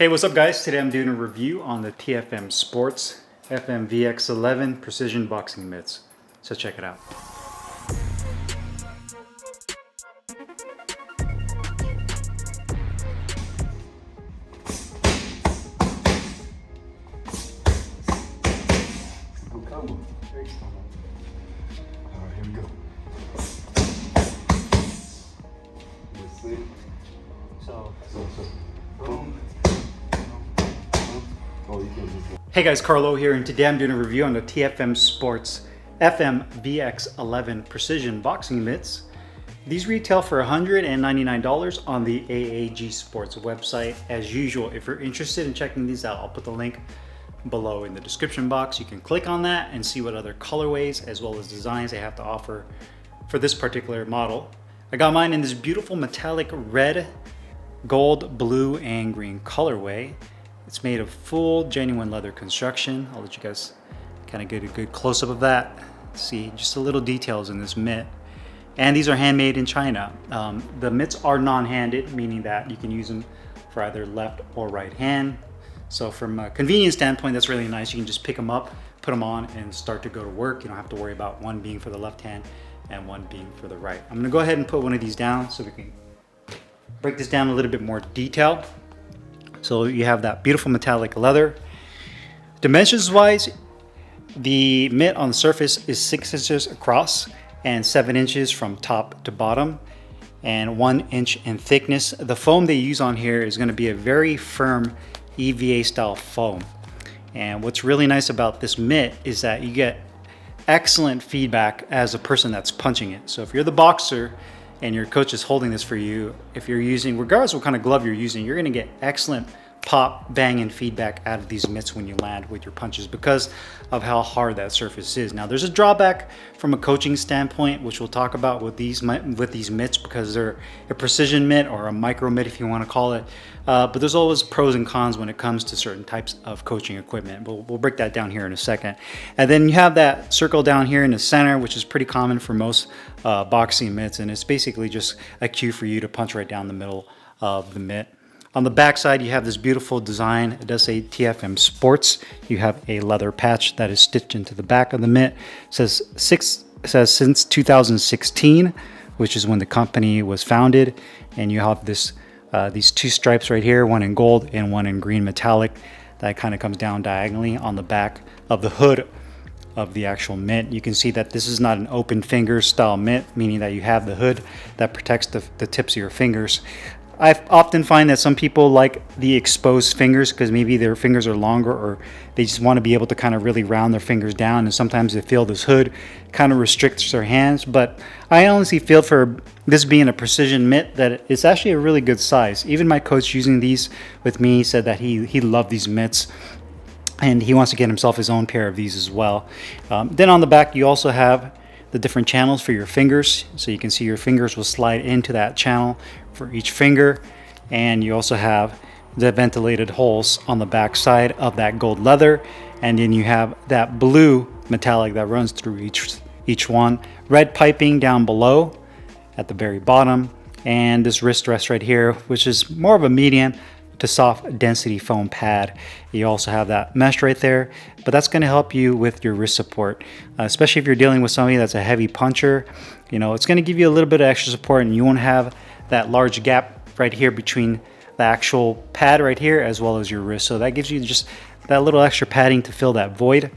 Hey, what's up guys? Today I'm doing a review on the TFM Sports FM VX11 Precision Boxing Mitts. So check it out. Alright, here we go. Let's see. So Boom. Oh, you can just... hey guys, Carlo here, and today I'm doing a review on the TFM Sports FM VX11 Precision Boxing Mitts. These retail for $199 on the AAG Sports website. As usual, if you're interested in checking these out, I'll put the link below in the description box. You can click on that and see what other colorways as well as designs they have to offer for this particular model. I got mine in this beautiful metallic red, gold, blue, and green colorway. It's made of full genuine leather construction. I'll let you guys kind of get a good close-up of that. See just the little details in this mitt. And these are handmade in China. The mitts are non-handed, meaning that you can use them for either left or right hand. So from a convenience standpoint, that's really nice. You can just pick them up, put them on, and start to go to work. You don't have to worry about one being for the left hand and one being for the right. I'm gonna go ahead and put one of these down so we can break this down a little bit more detail. So you have that beautiful metallic leather. Dimensions wise, the mitt on the surface is 6 inches across and 7 inches from top to bottom and 1 inch in thickness. The foam they use on here is going to be a very firm EVA style foam. And what's really nice about this mitt is that you get excellent feedback as a person that's punching it. So if you're the boxer and your coach is holding this for you, if you're using, regardless of what kind of glove you're using, you're gonna get excellent pop, bang, and feedback out of these mitts when you land with your punches because of how hard that surface is. Now, there's a drawback from a coaching standpoint, which we'll talk about with these mitts because they're a precision mitt or a micro mitt, if you want to call it. But there's always pros and cons when it comes to certain types of coaching equipment. We'll break that down here in a second. And then you have that circle down here in the center, which is pretty common for most boxing mitts, and it's basically just a cue for you to punch right down the middle of the mitt. On the back side, you have this beautiful design. It does say TFM Sports. You have a leather patch that is stitched into the back of the mitt. It says since 2016, which is when the company was founded. And you have this these two stripes right here, one in gold and one in green metallic. That kind of comes down diagonally on the back of the hood of the actual mitt. You can see that this is not an open finger style mitt, meaning that you have the hood that protects the tips of your fingers. I often find that some people like the exposed fingers because maybe their fingers are longer or they just want to be able to kind of really round their fingers down, and sometimes they feel this hood kind of restricts their hands. But I honestly feel for this being a precision mitt that it's actually a really good size. Even my coach using these with me said that he loved these mitts and he wants to get himself his own pair of these as well. Then on the back you also have the different channels for your fingers, so you can see your fingers will slide into that channel for each finger, and you also have the ventilated holes on the back side of that gold leather, and then you have that blue metallic that runs through each one, red piping down below at the very bottom, and this wrist rest right here, which is more of a medium to soft density foam pad. You also have that mesh right there, but that's going to help you with your wrist support, especially if you're dealing with somebody that's a heavy puncher. You know, it's going to give you a little bit of extra support, and you won't have that large gap right here between the actual pad right here as well as your wrist. So that gives you just that little extra padding to fill that void.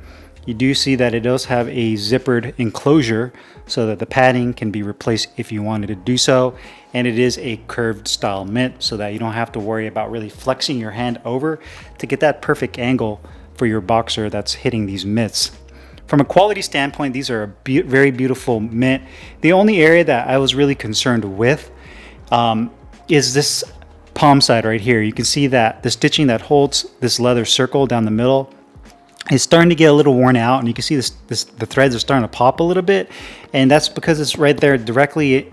You do see that it does have a zippered enclosure so that the padding can be replaced if you wanted to do so. And it is a curved style mitt so that you don't have to worry about really flexing your hand over to get that perfect angle for your boxer that's hitting these mitts. From a quality standpoint, these are a very beautiful mitt. The only area that I was really concerned with is this palm side right here. You can see that the stitching that holds this leather circle down the middle is starting to get a little worn out, and you can see the threads are starting to pop a little bit, and that's because it's right there directly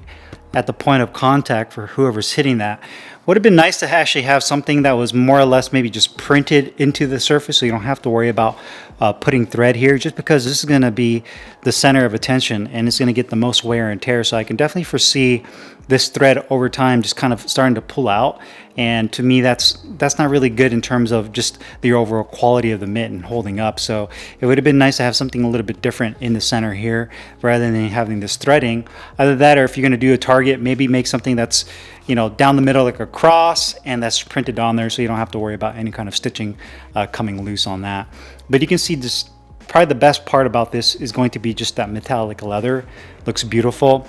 at the point of contact for whoever's hitting that. Would have been nice to actually have something that was more or less maybe just printed into the surface so you don't have to worry about putting thread here, just because this is going to be the center of attention and it's going to get the most wear and tear. So I can definitely foresee this thread over time just kind of starting to pull out. And to me, that's not really good in terms of just the overall quality of the mitt and holding up. So it would have been nice to have something a little bit different in the center here rather than having this threading. Either that, or if you're going to do a target, maybe make something that's, you know, down the middle like a cross, and that's printed on there, so you don't have to worry about any kind of stitching coming loose on that. But you can see this, probably the best part about this is going to be just that metallic leather. Looks beautiful.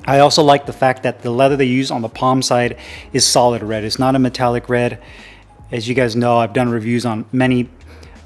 I also like the fact that the leather they use on the palm side is solid red. It's not a metallic red. As you guys know, I've done reviews on many,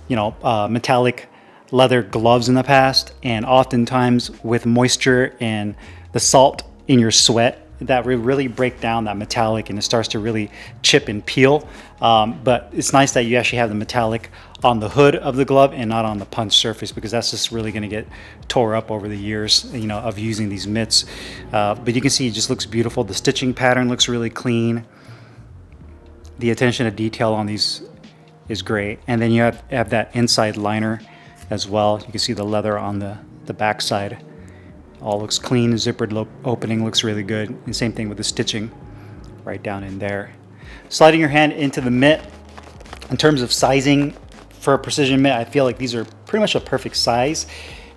you know, metallic leather gloves in the past, and oftentimes with moisture and the salt in your sweat, that really break down that metallic and it starts to really chip and peel. But it's nice that you actually have the metallic on the hood of the glove and not on the punch surface, because that's just really going to get tore up over the years, you know, of using these mitts. But you can see it just looks beautiful. The stitching pattern looks really clean. The attention to detail on these is great. And then you have that inside liner as well. You can see the leather on the back side. All looks clean. The zippered opening looks really good. And same thing with the stitching right down in there. Sliding your hand into the mitt. In terms of sizing for a precision mitt, I feel like these are pretty much a perfect size.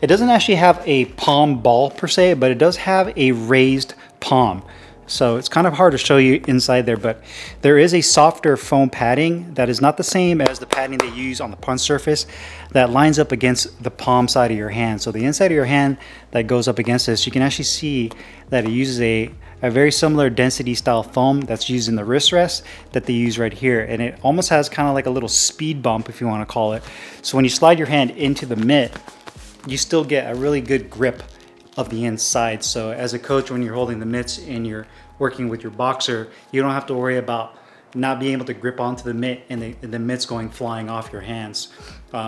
It doesn't actually have a palm ball per se, but it does have a raised palm. So it's kind of hard to show you inside there, but there is a softer foam padding that is not the same as the padding they use on the punch surface that lines up against the palm side of your hand. So the inside of your hand that goes up against this, you can actually see that it uses a very similar density style foam that's used in the wrist rest that they use right here. And it almost has kind of like a little speed bump, if you want to call it. So when you slide your hand into the mitt, you still get a really good grip of the inside. So as a coach, when you're holding the mitts and you're working with your boxer, you don't have to worry about not being able to grip onto the mitt and the mitts going flying off your hands.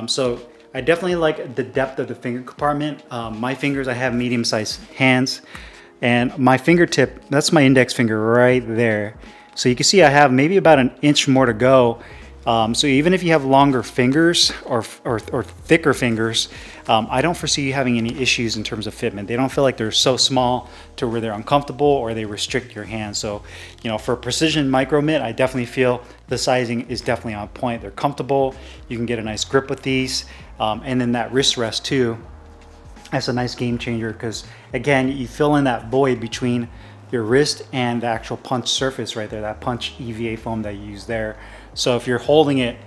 So I definitely like the depth of the finger compartment. My fingers, I have medium-sized hands, and my fingertip, that's my index finger right there. So you can see I have maybe about an inch more to go. So even if you have longer fingers or thicker fingers, I don't foresee you having any issues in terms of fitment. They don't feel like they're so small to where they're uncomfortable or they restrict your hand. So, you know, for a precision micro mitt, I definitely feel the sizing is definitely on point. They're comfortable. You can get a nice grip with these. And then that wrist rest too, that's a nice game changer, because again, you fill in that void between your wrist and the actual punch surface right there, that punch EVA foam that you use there. So if you're holding it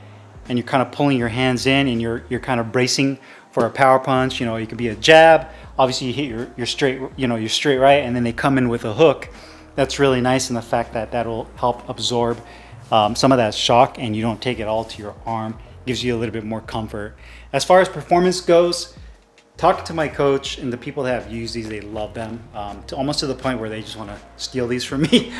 and you're kind of pulling your hands in and you're kind of bracing for a power punch, you know, it could be a jab. Obviously you hit your straight, you know, your straight right, and then they come in with a hook. That's really nice in the fact that that'll help absorb some of that shock, and you don't take it all to your arm. Gives you a little bit more comfort. As far as performance goes, talking to my coach and the people that have used these, they love them, almost to the point where they just want to steal these from me.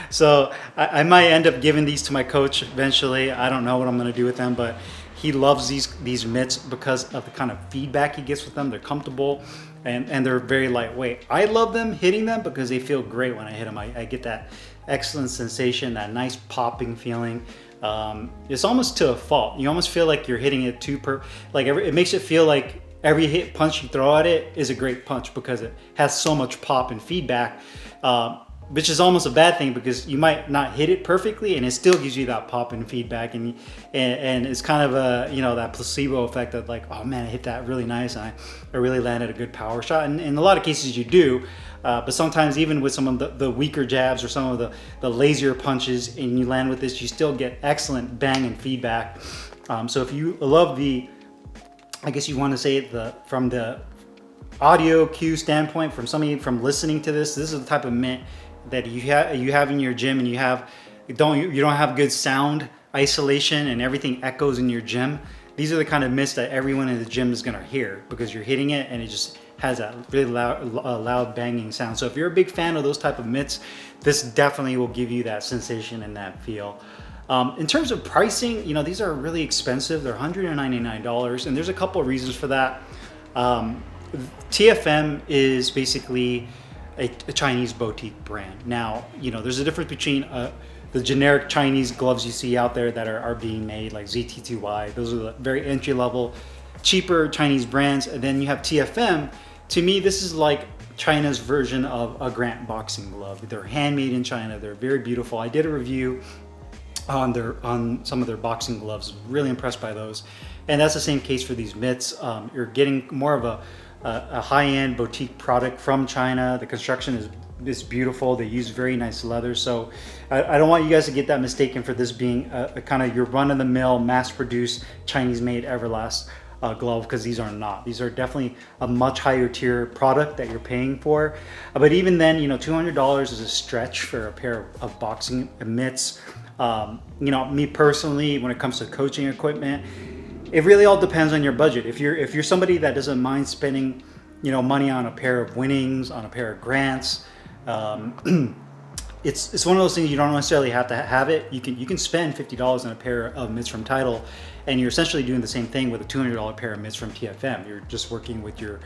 So I might end up giving these to my coach eventually. I don't know what I'm going to do with them, but he loves these mitts because of the kind of feedback he gets with them. They're comfortable and they're very lightweight. I love them, hitting them, because they feel great when I hit them. I get that excellent sensation, that nice popping feeling. It's almost to a fault. You almost feel like you're hitting it it makes it feel like every hit punch you throw at it is a great punch, because it has so much pop and feedback, which is almost a bad thing, because you might not hit it perfectly and it still gives you that pop and feedback, and it's kind of a, you know, that placebo effect of like, oh man, I hit that really nice, and I really landed a good power shot. And in a lot of cases you do, but sometimes even with some of the weaker jabs or some of the lazier punches, and you land with this, you still get excellent bang and feedback. So if you love I guess you want to say it, from the audio cue standpoint, from listening to this is the type of mitt that you have in your gym, and you don't have good sound isolation and everything echoes in your gym. These are the kind of mitts that everyone in the gym is going to hear, because you're hitting it and it just has that really loud banging sound. So if you're a big fan of those type of mitts, this definitely will give you that sensation and that feel. In terms of pricing, you know, these are really expensive. They're $199, and there's a couple of reasons for that. TFM is basically a Chinese boutique brand. Now, you know, there's a difference between the generic Chinese gloves you see out there that are being made, like ZT2Y. Those are the very entry level, cheaper Chinese brands. And then you have TFM. To me, this is like China's version of a Grant boxing glove. They're handmade in China. They're very beautiful. I did a review on some of their boxing gloves. Really impressed by those. And that's the same case for these mitts. You're getting more of a high-end boutique product from China. The construction is beautiful. They use very nice leather. So I don't want you guys to get that mistaken for this being a kind of your run-of-the-mill, mass-produced, Chinese-made Everlast glove, because these are not. These are definitely a much higher tier product that you're paying for. But even then, you know, $200 is a stretch for a pair of boxing mitts. You know, me personally, when it comes to coaching equipment, it really all depends on your budget. If you're somebody that doesn't mind spending, you know, money on a pair of Winnings, on a pair of Grants, it's one of those things you don't necessarily have to have it. You can spend $50 on a pair of mitts from Tidal, and you're essentially doing the same thing with a $200 pair of mitts from TFM. You're just working with your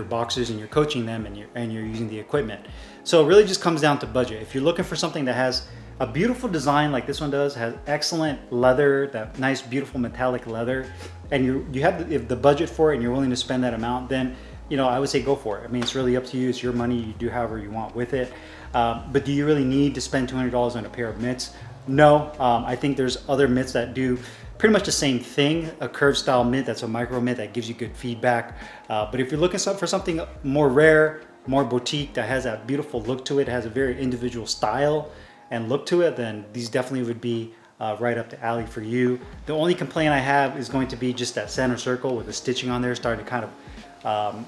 boxers and you're coaching them, and you're using the equipment. So it really just comes down to budget. If you're looking for something that has a beautiful design like this one does, has excellent leather, that nice beautiful metallic leather, and you have the budget for it and you're willing to spend that amount, then, you know, I would say go for it. I mean, it's really up to you. It's your money. You do however you want with it. But do you really need to spend $200 on a pair of mitts? No. I think there's other mitts that do pretty much the same thing. A curved style mitt, that's a micro mitt that gives you good feedback. But if you're looking for something more rare, more boutique, that has that beautiful look to it, has a very individual style and look to it, then these definitely would be right up the alley for you. The only complaint I have is going to be just that center circle with the stitching on there starting to kind of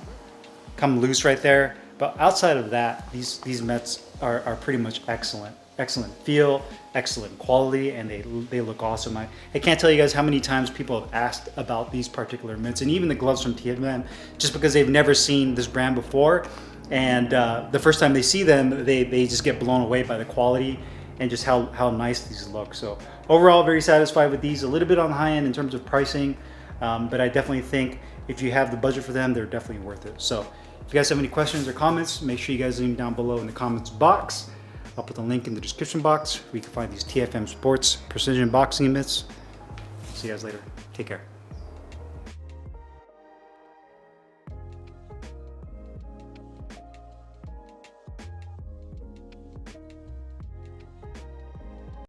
come loose right there. But outside of that, these mitts are pretty much excellent. Excellent feel, excellent quality, and they look awesome. I can't tell you guys how many times people have asked about these particular mitts, and even the gloves from TFM, just because they've never seen this brand before. And the first time they see them, they just get blown away by the quality and just how nice these look. So overall, very satisfied with these. A little bit on the high end in terms of pricing, but I definitely think if you have the budget for them, they're definitely worth it. So if you guys have any questions or comments, make sure you guys leave them down below in the comments box. I'll put the link in the description box where you can find these TFM Sports Precision Boxing Mitts. See you guys later. Take care.